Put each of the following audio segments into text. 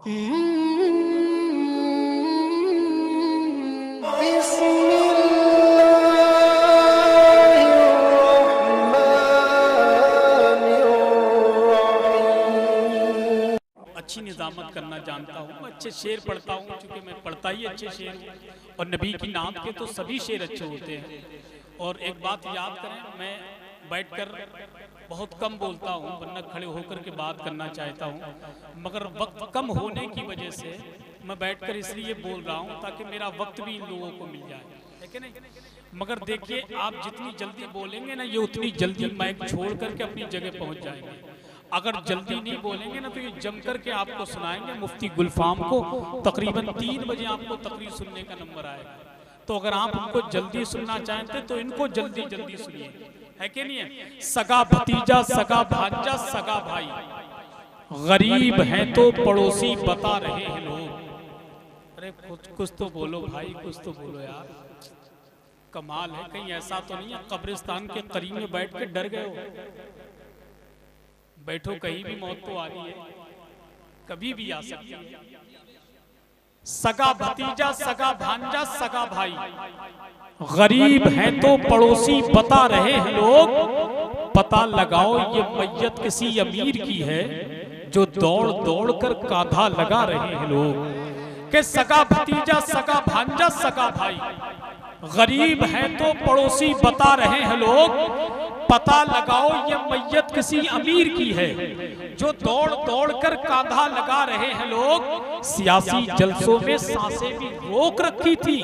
अच्छी निजामत करना जानता हूँ, अच्छे शेर पढ़ता हूँ, क्योंकि मैं पढ़ता ही अच्छे शेर हूँ। और नबी की नात के तो सभी शेर अच्छे होते हैं। और एक बात याद करें, मैं बैठकर बहुत कम बोलता हूँ, वरना खड़े होकर के बात करना चाहता हूँ, मगर वक्त कम होने की वजह से मैं बैठकर इसलिए बोल रहा हूँ ताकि मेरा वक्त भी इन लोगों को मिल जाए, है कि नहीं। मगर देखिए, आप जितनी जल्दी बोलेंगे ना, ये उतनी जल्दी माइक छोड़ करके अपनी जगह पहुँच जाएंगे। अगर जल्दी नहीं बोलेंगे ना, तो ये जम करके आपको सुनाएंगे। मुफ्ती गुलफाम को तकरीबन 3 बजे आपको तकरीर सुनने का नंबर आएगा। तो अगर आप उनको जल्दी सुनना चाहते तो इनको जल्दी जल्दी सुनिए, है कि नहीं है। सगा भतीजा, सगा भांजा, सगा भाई, गरीब हैं तो पड़ोसी बता रहे हैं लोग। अरे कुछ तो बोलो भाई, कुछ तो बोलो यार। कमाल है, कहीं ऐसा तो नहीं है कब्रिस्तान के करीब में बैठ के डर गए हो। बैठो, कहीं भी मौत तो आ रही है, कभी भी आ सकती है। सगा भतीजा, सगा भांजा, सगा भाई, गरीब हैं तो पड़ोसी बता रहे हैं लोग। पता लगाओ ये मैयत किसी अमीर की है, जो दौड़ दौड़ कर कांधा लगा रहे हैं लोग। के सगा भतीजा, सगा भांजा, सगा भाई, गरीब हैं तो पड़ोसी बता रहे हैं लोग। पता लगाओ ये मैयत किसी अमीर की है, जो दौड़ दौड़ कर कांधा लगा रहे हैं लोग। सियासी जलसों में सांसें भी रोक रखी थी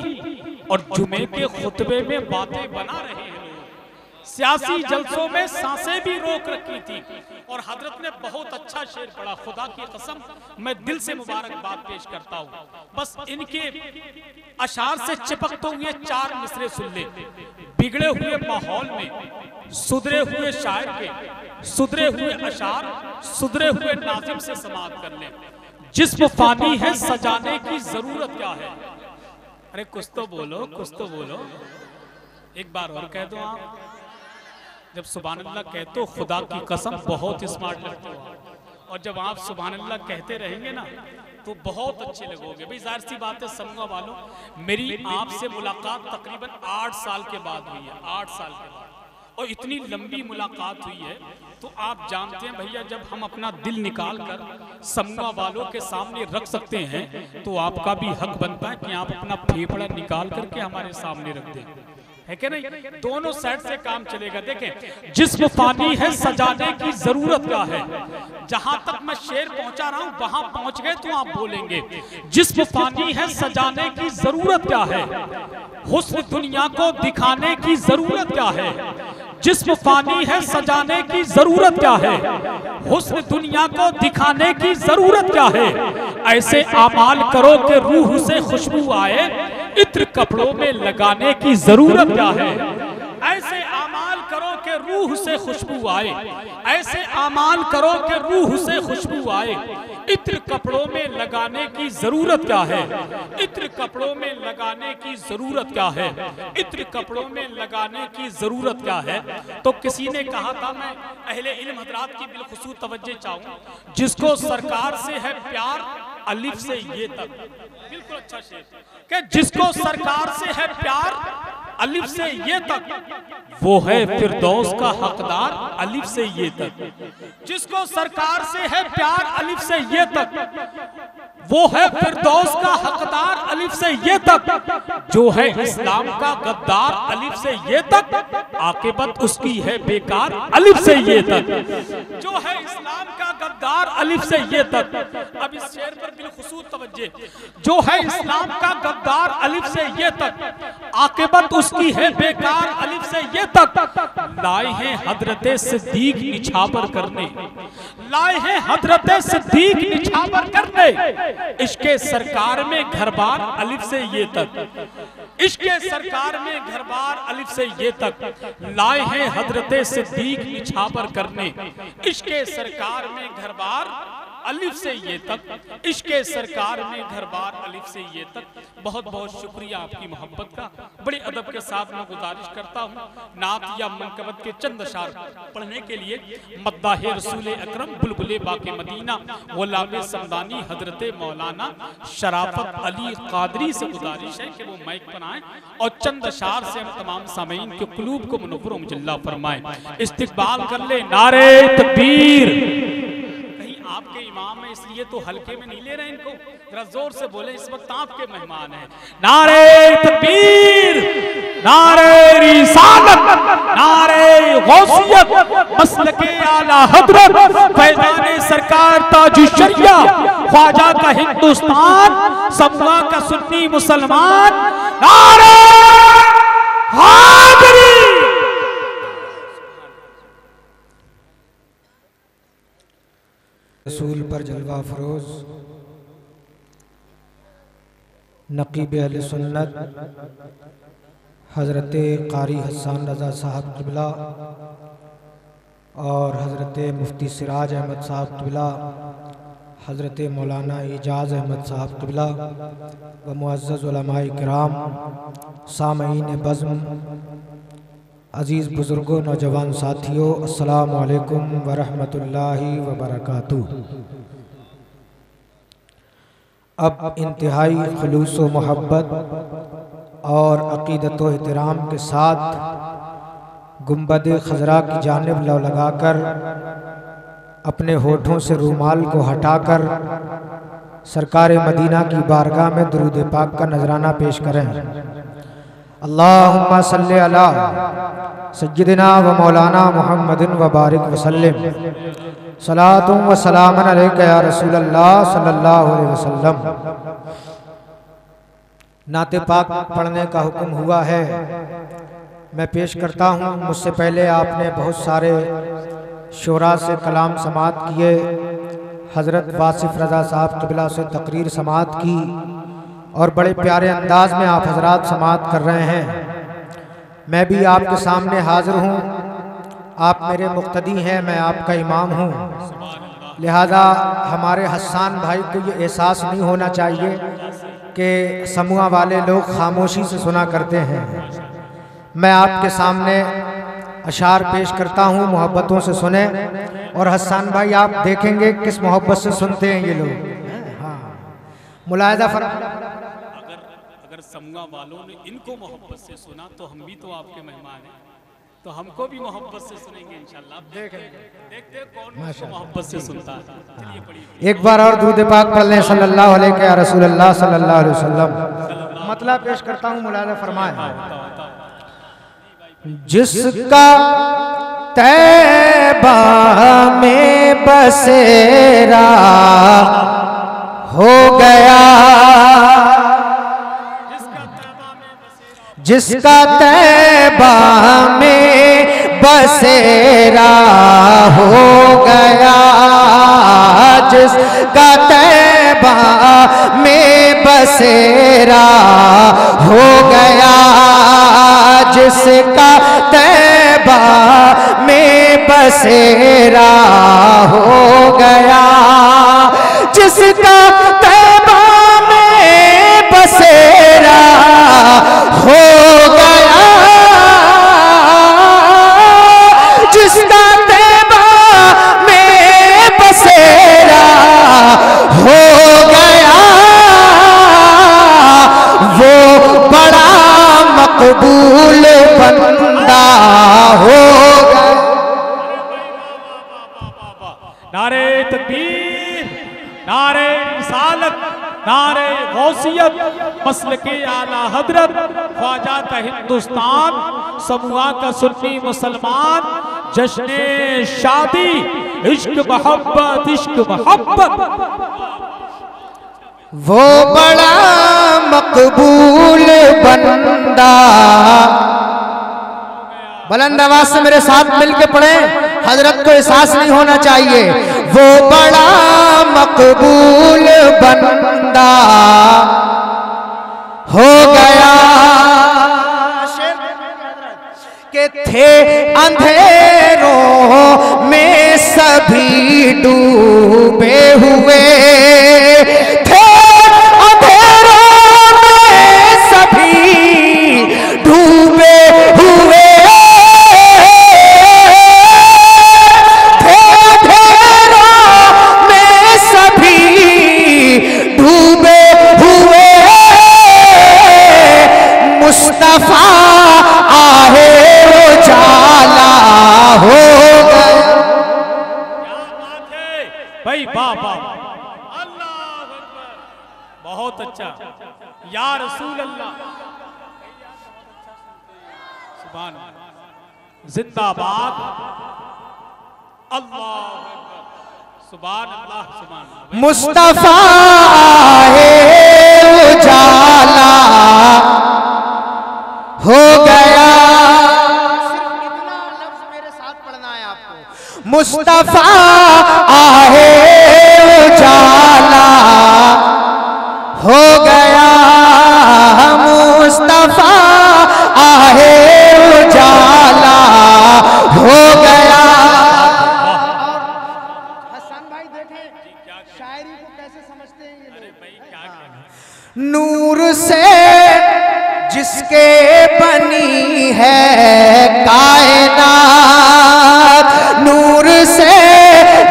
और जुमे के खुतबे में बातें बना रहे हैं लोग। सियासी जलसों में सांसें भी रोक रखी थी। और हजरत ने बहुत अच्छा शेर पढ़ा, खुदा की कसम मैं दिल से मुबारकबाद पेश करता हूँ। बस इनके अशार से चिपकते हुए 4 मिसरे सुन ले। बिगड़े हुए माहौल में सुधरे हुए शायर के सुधरे हुए अशार, सुधरे हुए नाजिम से समाअत कर ले। जिस्म फानी है, सजाने की जरूरत क्या है। अरे कुछ तो बोलो, कुछ तो बोलो। एक बार और कह दो आप। जब सुभान अल्लाह कहते हो, खुदा की कसम बहुत स्मार्ट लगते हो। और जब आप सुभान अल्लाह कहते रहेंगे ना, तो बहुत अच्छे लगोगे। भाई जाहिर सी बात है समझो वालों, मेरी आपसे मुलाकात तकरीबन 8 साल के बाद हुई है। 8 साल के बाद, और इतनी लंबी मुलाकात हुई है। तो आप जानते हैं भैया, जब हम अपना दिल निकाल कर समगा वालों के सामने रख सकते हैं, तो आपका भी हक बनता है कि आप अपना फेफड़ा निकाल करके हमारे सामने रख दें, है कि नहीं। दोनों साइड से काम चलेगा। देखें, जिस्म फानी है, सजाने की जरूरत क्या है। जहां तक मैं शेर पहुंचा रहा हूं, वहां पहुंच गए तो आप बोलेंगे। जिस्म फानी है, सजाने की जरूरत क्या है। हुस्न दुनिया को दिखाने की जरूरत क्या है। जिस्म फानी है, सजाने की जरूरत क्या है। हुस्न दुनिया को दिखाने की जरूरत क्या है। ऐसे आमाल करो कि रूह से खुशबू आए, इत्र कपड़ों में लगाने की जरूरत क्या है। ऐसे आमाल करो कि रूह से खुशबू आए, ऐसे आमाल करो कि रूह से खुशबू आए, इत्र कपड़ों में लगाने की जरूरत क्या है। इत्र कपड़ों में लगाने की जरूरत क्या है। इत्र कपड़ों में लगाने की जरूरत क्या है। तो किसी ने कहा था, मैं अहले इल्म हजरात की बिलखुसूस तवज्जो चाहूं, जिसको सरकार से है प्यार अलिफ से ये तक। बिल्कुल अच्छा शेर कि जिसको सरकार से है प्यार अलिफ से ये तक, वो है फिरदौस का हकदार अलिफ से ये तक। जिसको सरकार से है प्यार अलिफ से ये तक, वो है फिरदौस का हकदार अलिफ से ये तक। जो है इस्लाम का गद्दार अलिफ से ये तक, आकिबत उसकी है बेकार अलिफ से ये तक। जो है इस्लाम का गद्दार अलिफ से ये तक। अब इस शेर पर बिलखुसूस तवज्जो। जो है इस्लाम का गद्दार अलिफ से ये तक, आकिबत उसकी है बेकार अलिफ से ये तक। लाए हैं हजरत सिद्दीक निछावर करने, लाए हैं हजरत सिद्दीक निछावर करने, इश्के सरकार में घर बार अलिफ से ये तक। इश्के सरकार में घर बार अलिफ से ये तक। लाए हैं हजरत सिद्दीक निछावर करने, इश्के सरकार में घर बार अलिफ से ये तक, इश्क़े सरकार में घर बार अलिफ से ये तक। बहुत बहुत शुक्रिया आपकी मोहब्बत का। बड़े अदब के साथ मैं गुजारिश करता हूँ नात या मनकबत के चंद अशार पढ़ने के लिए मद्दाहे रसूल अकरम बुलबुले बाके मदीना गुलाम समदानी हजरत मौलाना शराफत अली कादरी से गुजारिश है कि वो माइक पर आए और चंद अशार से हम तमाम सामीन के कुलूब को मुनव्वर मुजल्ला फरमाएं। इस्तिकबाल कर ले नारे तकबीर। कहीं आपके इमाम है इसलिए तो हल्के में नहीं ले रहे इनको, जरा जोर से बोले, इस वक्त आपके मेहमान हैं। नारे तकबीर, नारे रिसालत, नारे गौसियत, मसलके आला हजरत, फैजाने सरकार ताजुश शरिया, ख्वाजा का हिंदुस्तान, सबका का सुन्नी मुसलमान, नारे हाज़री। रसूल पर जलवा फरोज नकीब अहले सुन्नत हज़रत कारी हसन रज़ा साहब क़िबला और हज़रत मुफ्ती सिराज अहमद साहब क़िबला, हज़रत मौलाना एजाज़ अहमद साहब क़िबला व मुअज़्ज़ज़ उलमाए किराम, सामईन बज़्म, अज़ीज़ बुज़ुर्गों, नौजवान साथियों, अस्सलामु अलैकुम व रहमतुल्लाहि व बरकातुहू। अब इंतहाई खुलूस व मोहब्बत और अक़ीदत व एहतराम के साथ गुंबद खज़रा की जानिब लौ लगाकर अपने होठों से रूमाल को हटाकर सरकार मदीना की बारगाह में दुरूद पाक का नजराना पेश करें। अल्लाहुम्मा सल्ली अला सय्यिदिना व मौलाना मुहम्मदिन व बारिक वसल्लिम, सलातुं व सलामन अलैका या रसूल अल्लाह सल्लल्लाहु अलैहि वसल्लम। नाते पाक पढ़ने का हुक्म हुआ है, मैं पेश करता हूँ। मुझसे पहले आपने बहुत सारे शोरा से कलाम समात किए, हज़रत वासिफ़ रज़ा साहब क़िबला से तकरीर समात की और बड़े प्यारे अंदाज में आप हजरात समात कर रहे हैं। मैं भी आपके सामने हाज़िर हूँ, आप मेरे मुक़्तदी हैं, मैं आपका इमाम हूँ। लिहाजा हमारे हसन भाई को ये एहसास नहीं होना चाहिए कि समूह वाले लोग खामोशी से सुना करते हैं। मैं आपके सामने अशार पेश करता हूँ, मोहब्बतों से सुने। और हसन भाई आप देखेंगे किस मोहब्बत से सुनते हैं ये लोग। हाँ, मुलाहिज़ा अगर समूह वालों ने इनको मोहब्बत से सुना तो हम भी तो आपके मेहमान हैं, तो हमको भी मोहब्बत से सुनेंगे इंशाल्लाह। देखते हैं कौन मोहब्बत से सुनता है। चलिए पढ़िए एक बार और दुरूद पाक पढ़ लें, सल्लल्लाहु अलैहि या रसूल अल्लाह सल्लल्लाहु अलैहि वसल्लम। मतलब पेश करता हूँ, मुलाहिज़ा फरमाएं। जिसका तैबा में बसेरा हो गया, जिसका तैबा में बसेरा हो गया, जिसका तैबा में बसेरा हो गया, जिसका तैबा में बसेरा हो गया, जिसका तैबा में बसेरा हो गया, जिसका तैबा में बसेरा हो गया, वो बड़ा मकबूल बंदा होगा। नारे तकबीर, नारे रिसालत, नारे गौसियत, मसलके आला हजरत, ख्वाजा का हिंदुस्तान, समूह का सुन्नी मुसलमान, जश्ने शादी, इश्क मोहब्बत, इश्क मोहब्बत। वो बड़ा मकबूल बंदा। बुलंद आवाज से मेरे साथ मिलके पढ़े, हजरत को एहसास नहीं होना चाहिए। वो बड़ा मकबूल बंदा हो गया के थे अंधेरों में सभी डूबे हुए थे, अंधेरों में सभी डूबे हुए थे, अंधेरों में सभी डूबे हुए, मुस्तफा आहे उजाला हो गया। क्या बात है भाई, वाह वाह, अल्लाह अकबर, बहुत अच्छा, या रसूल अल्लाह, सुभान अल्लाह, जिंदाबाद, अल्लाह अकबर, सुभान अल्लाह, सुभान अल्लाह। मुस्तफा आहे उजाला हो गया, सिर्फ इतना लफ्ज मेरे साथ पढ़ना है आपको। मुस्तफा आहे उजाला हो गया, मुस्तफा आहे उजाला हो गया। हसन भाई देखें शायरी को कैसे समझते हैं ये लोग। भाई क्या कहना, नूर से जिसके बनी है कायनात, नूर से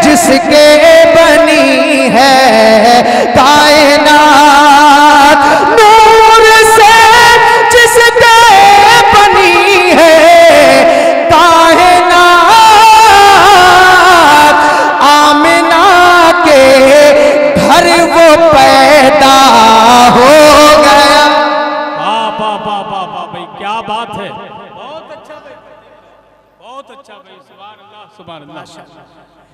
जिसके बनी है कायनात, नूर से जिसके बनी है कायनात, आमिना के घर वो पैदा हो गया। भाई क्या बात है, बहुत अच्छा भाई, बहुत अच्छा भाई, सुभान अल्लाह, सुभान अल्लाह,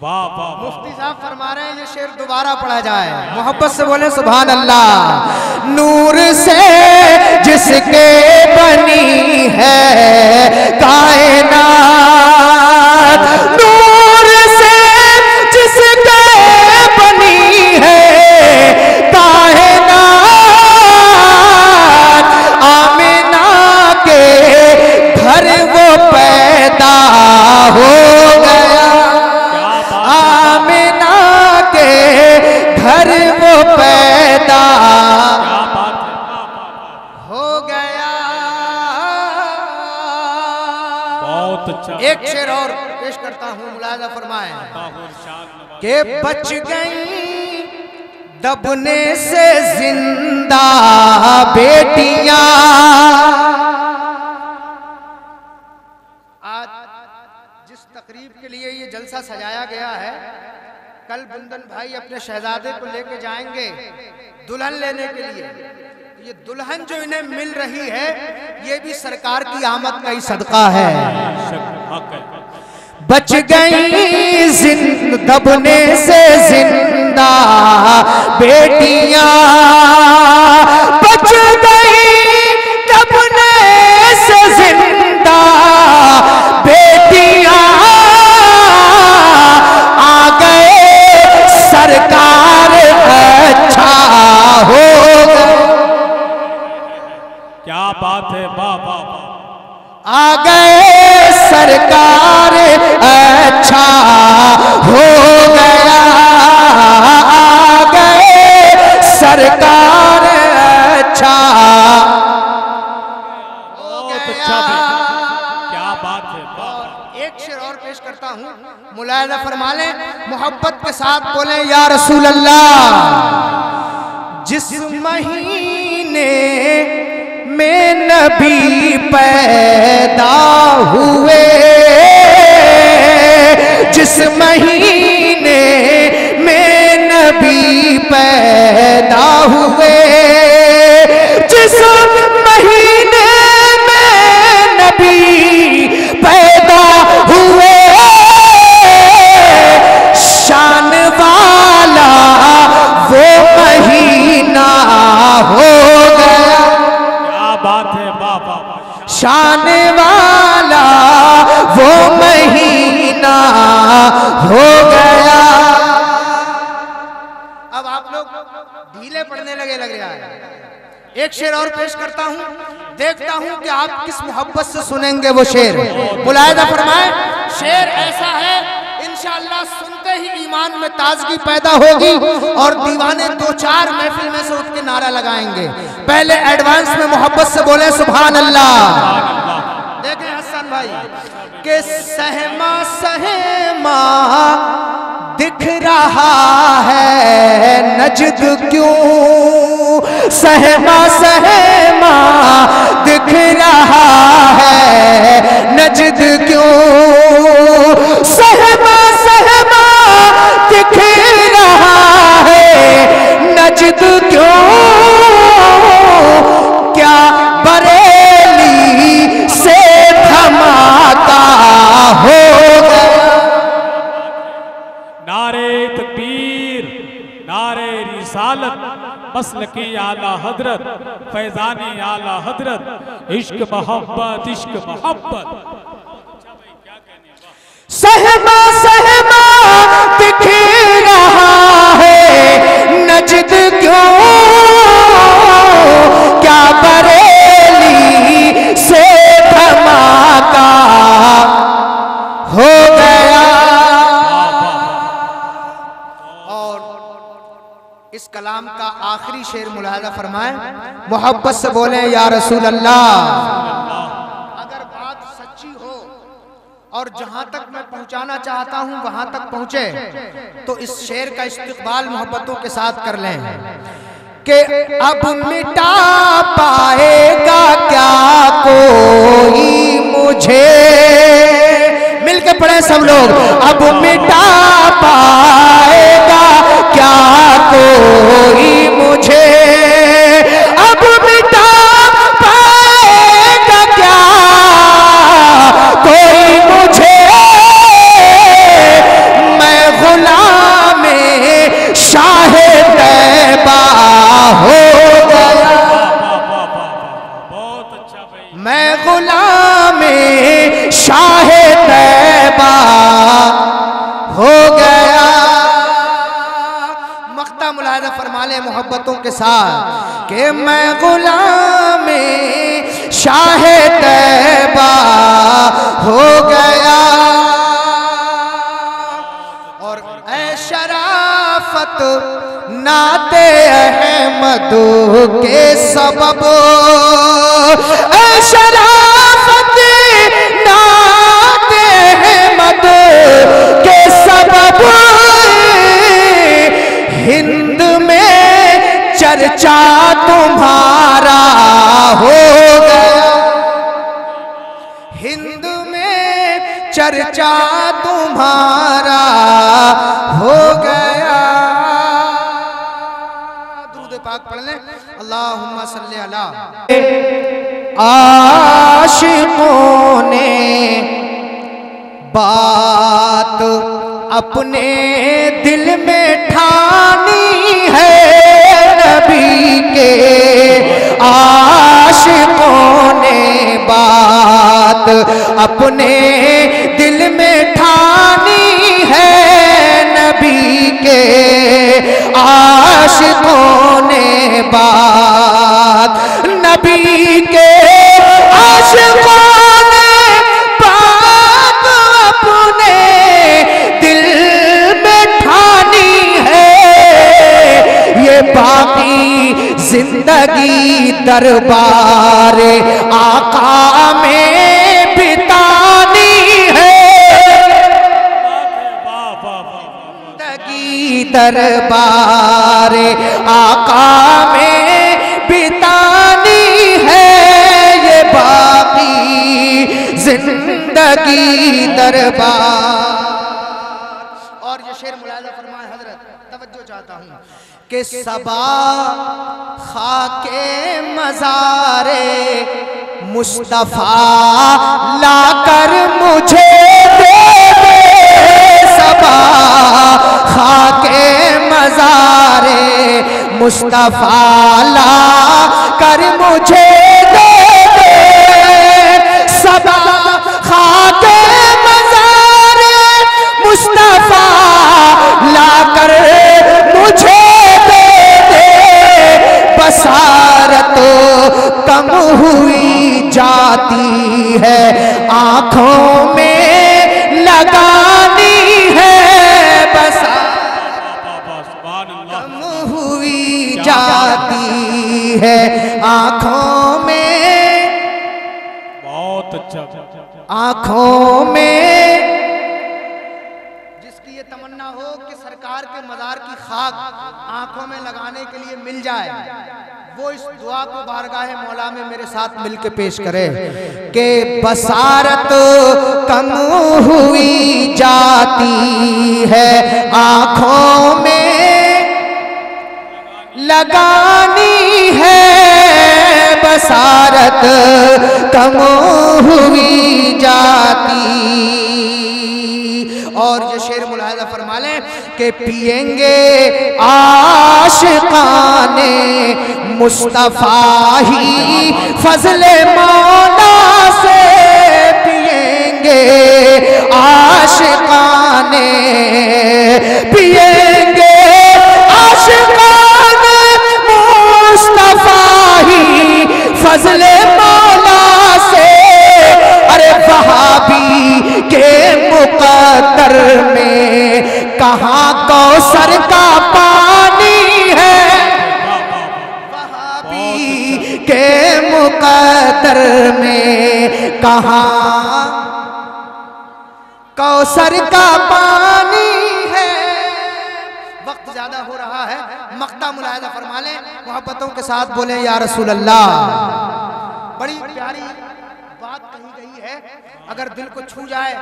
वाह वाह। मुफ्ती साहब फरमा रहे हैं ये शेर दोबारा पढ़ा जाए, मोहब्बत से बोले सुभान अल्लाह। नूर से जिसके बनी है कायनात, नूर से जिसके बनी है कायनात, आमिना के घर वो पैदा हो गया, आमिना के घर वो पैदा हो गया। बहुत अच्छा, एक शेर और पेश करता हूँ, मुलाहिजा फरमाएं के बच गई दबने से जिंदा बेटियां। आज जिस तकरीब के लिए ये जलसा सजाया गया है, कल बुंदन भाई अपने शहजादे को लेके जाएंगे दुल्हन लेने के लिए। ये दुल्हन जो इन्हें मिल रही है ये भी सरकार की आमद का ही सदका है। बच गई दबने से जिंदा बेटियां, बच गई दबने से जिंदा बेटियां, आ गए सरकार अच्छा हो गया। क्या बात है, वाह वाह वाह, आ गए सरकार अच्छा हो गया, आ गए सरकार अच्छा हो गया। क्या बात है, वाह। एक शेर और पेश करता हूँ, मुलाहिजा फरमा लें, मोहब्बत के साथ बोले या रसूल अल्लाह। जिस महीने में नबी पैदा हुए, जिस महीने में नबी पैदा हुए, जिस महीने में नबी पैदा हुए, शान वाला वो महीना हो गया। बात है, वाह वाह, शान वाला वो महीना हो गया। अब आप लोग ढीले पड़ने लग रहा है। एक शेर और पेश करता हूँ, देखता हूँ कि आप किस मोहब्बत से सुनेंगे वो शेर। मुलाहिजा फरमाएं, शेर ऐसा है, इन इंशाअल्लाह सुनते ही ईमान में ताजगी पैदा होगी और दीवाने 2-4 महफिल में से उठ के नारा लगाएंगे। पहले एडवांस में मोहब्बत से बोले सुभान अल्लाह। देखें हसन भाई के सहमा सहमा दिख रहा है नजद क्यों, सहमा सहमा दिख रहा है नजद क्यों, सहमा सहमा दिख रहा है नजद क्यों, क्या बरेली से धमाका हो गया। नारे तकबीर, नारे रिसालत, मसलकी आला हजरत, फैजानी आला हजरत, इश्क मोहब्बत, इश्क मोहब्बत। सहमा सहमा दिख रहा है नजद क्यों, क्या बरेली से धमाका हो गया। और इस कलाम का आखिरी शेर मुलाहजा फरमाएं, मोहब्बत से बोले या रसूल अल्लाह। अगर बात सच्ची हो और जहां तक मैं पहुंचाना चाहता हूं वहां तक पहुंचे तो इस शेर का इस्तिकबाल मोहब्बतों के साथ कर लें कि अब मिटा पाएगा क्या कोई मुझे, मिलके पढ़े सब लोग, अब मिटा पाएगा क्या कोई मुझे, अब मिटा पाएगा क्या कोई मुझे, मैं गुलामे शाहे तैबा हो गया। बहुत अच्छा भाई। मैं गुलामे शाहे तैबा हो गया। मक्ता मुलाहिजा फरमा ले मोहब्बतों के साथ कि मैं गुलामे शाहे तैबा हो गया। और ऐ शराफत नाते अहमद के सबब, ऐ शराफत नाते अहमद के सबब, हिंद में चर्चा तुम्हारा हो गया, हिंद में चर्चा तुम्हारा हो गया। दुरूद पाक पढ़ लें, अल्लाहुम्मा सल्ली अला। आशिकों ने बात अपने दिल में ठानी है नबी के, आशिकों ने बात अपने दिल में ठानी है नबी के, आशिकों ने बात नबी के, आशिकों ने बात अपने दिल में ठानी है, ये बाकी जिंदगी दरबार आका में बितानी है, जिंदगी दरबार आका में बितानी है, ये बाकी जिंदगी दरबार। और ये शेर मुलाहिजा फरमाए हजरत, तवज्जो चाहता हूँ कि सबा खाके मज़ारे मुस्तफा लाकर मुझे दे दे, सबा खाके मज़ारे मुस्तफा लाकर मुझे दे दे, सबा खाके मज़ारे मुस्तफा लाकर मुझे दे दे, बसारत कम हुई जाती है आंखों में लगानी है, है आंखों में, बहुत अच्छा, आंखों में जिसकी ये तमन्ना हो कि सरकार के मज़ार की खाक आंखों में लगाने के लिए मिल जाए, वो इस दुआ को बारगाह मौला में मेरे साथ मिलके पेश करे कि बसारत कम हुई जाती है आंखों में लगानी है, बसारत कम हुई जाती। और ये शेर मुलाहिज़ा फरमा लें कि पिएंगे आशिकाने मुस्तफ़ा ही फज़ले मौला से, पिएंगे आशिकाने, पिएंगे आशिकाने मुस्तफ़ा ही फज़ले मौला से। अरे वहाबी के मुक़द्दर में कहाँ कौसर का पानी है, वहाबी के मुक़द्दर में कहाँ कौसर का पानी है। वक्त ज्यादा हो रहा है, मक्ता मुलाहिज़ा फरमा लें, मोहब्बतों के साथ बोले या रसूल अल्लाह। बड़ी प्यारी बात कही गई है, अगर दिल को छू जाए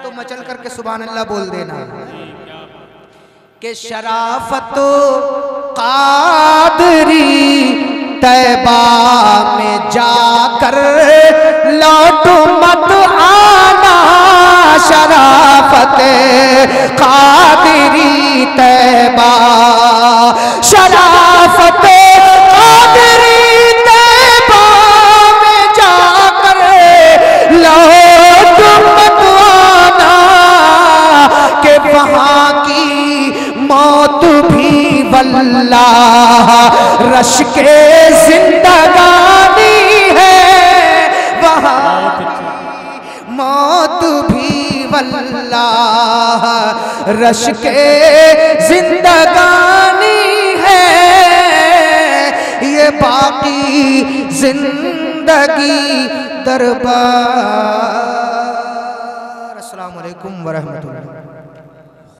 तो मचल करके सुभान अल्लाह बोल देना कि शराफत कादरी तैबा में जाकर लौटो मत आना, शराफत कादरी तैबा, शराफत कादरी तैबा में जाकर लौटो मत आना, के वहाँ की मौत भी वल्लाह रश के जिंदगानी है, वहाँ मौत भी वल्लाह रश के जिंदगानी है, ये बाकी जिंदगी दरबार। अस्सलामु अलैकुम व रहमतुल्लाह।